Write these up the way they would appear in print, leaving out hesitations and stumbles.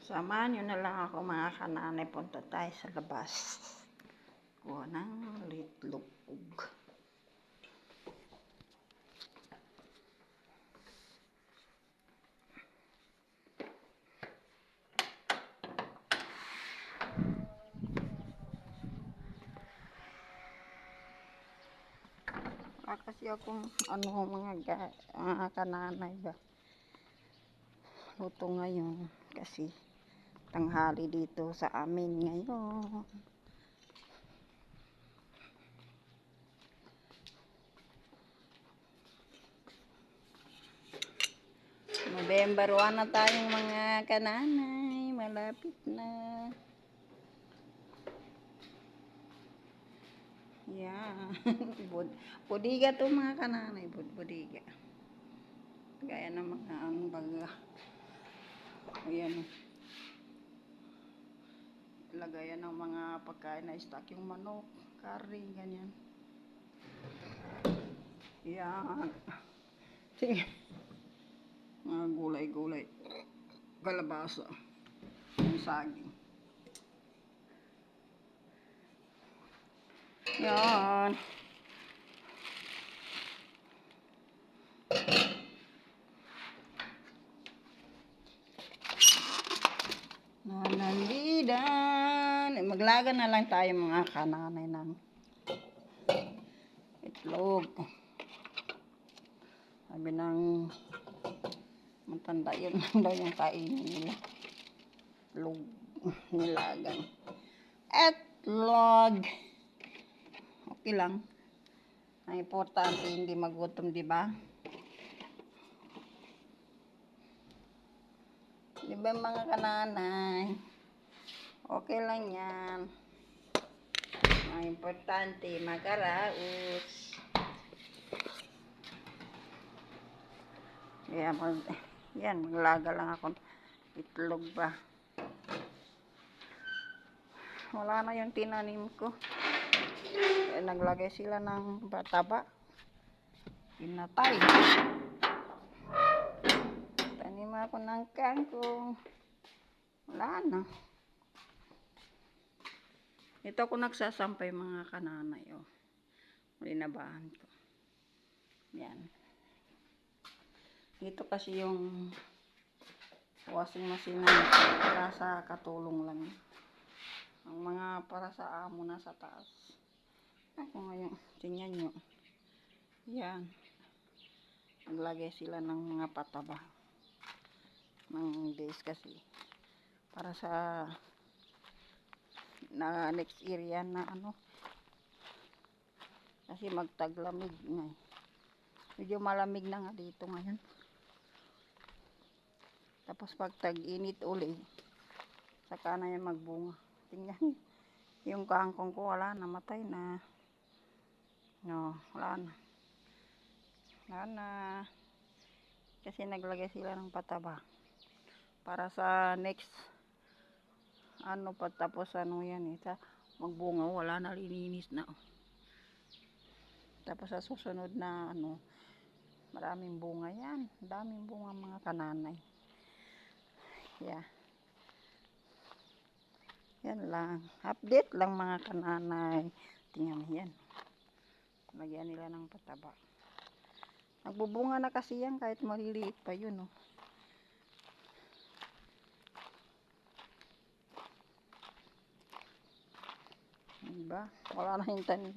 Samahan nyo na lang ako mga kananay. Punta tayo sa labas. Kuha ng litlog. Kasi akong mga kananay ba. Luto ngayon kasi tanghali dito sa amin ngayon. November 1 na tayong mga kananay. Malapit na. Yeah. Budiga to mga kananay. Budiga. Gaya ng mga ang baga. Ayan. Lagayan ng mga pagkain na stock. Yung manok, curry, ganyan. Yan. Sige. Mga gulay-gulay. Kalabasa. Yung saging. Yan. Nanandidan. Maglaga na lang tayo mga kananay ng itlog. Sabi ng matanda yun daw yung kainin nila. Itlog. Nilagan. Itlog. Okay lang. Ang importante hindi magutom, di ba? Di ba mga kananay? Okay lang yan. Ang importante, magaraos. Yan, maglaga lang ako. Itlog ba? Wala na yung tinanim ko. Naglagay sila ng pataba. Pinatay. Tanim ako ng kangkong. Wala na. Ito ako nagsasampay mga kananay. Oh. Linabahan ko. Yan. Ito kasi yung washing machine na para sa katulong lang. Ang mga para sa amo na sa taas. Ako ngayon, tingnan nyo. Yan. Naglagay sila ng mga pataba. Ng days kasi. Para sa na next area na ano. Kasi magtaglamig na. Medyo malamig na nga dito ngayon. Tapos pag tag-init uli, saka na yan magbunga. Tingnan. Yung kangkong ko wala, namatay na. No, wala na. Wala na. Kasi naglagay sila ng pataba. Para sa next ano patapos ano yan eh. Magbunga, wala na, lininis na. Tapos sa susunod na ano, maraming bunga yan. Daming bunga mga kananay. Yeah. Yan lang. Update lang mga kananay. Tingnan mo yan. Lagyan nila ng pataba. Nagbubunga na kasi yan kahit maliliit pa yun. Oh. Diba? Wala na yung tanim.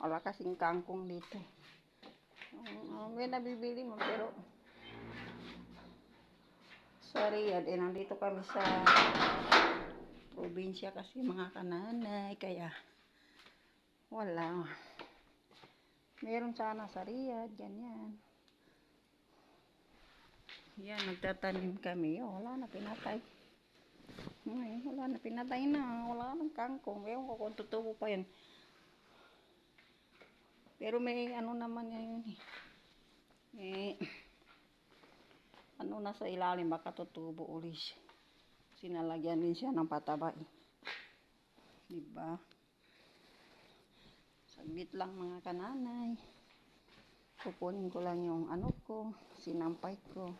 Wala kasing kangkong dito. May nabibili mo pero sorry, nandito kami sa probinsya kasi mga kananay, kaya wala. Meron sana sa Riyadh, ganyan. Yan, nagtatanim kami. Oh, wala na, pinatay. Wala na, pinatay na. Wala nang kangkong. Ewan ko kung tutubo pa yan. Pero may ano naman yun eh. Ano na sa ilalim, baka tutubo ulit. Sinalagyan din siya ng pataba eh. Diba? Saglit lang mga kananay. Kukunin ko lang yung ano ko, sinampay ko.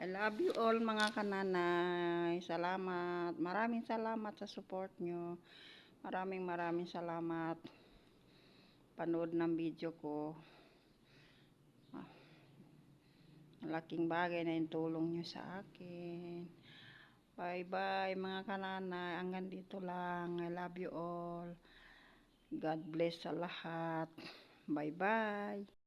I love you all mga kananay. Salamat. Maraming salamat sa support nyo. Maraming salamat. Panood ng video ko. Malaking bagay na yung tulong nyo sa akin. Bye bye mga kananay. Hanggang dito lang. I love you all. God bless sa lahat. Bye bye.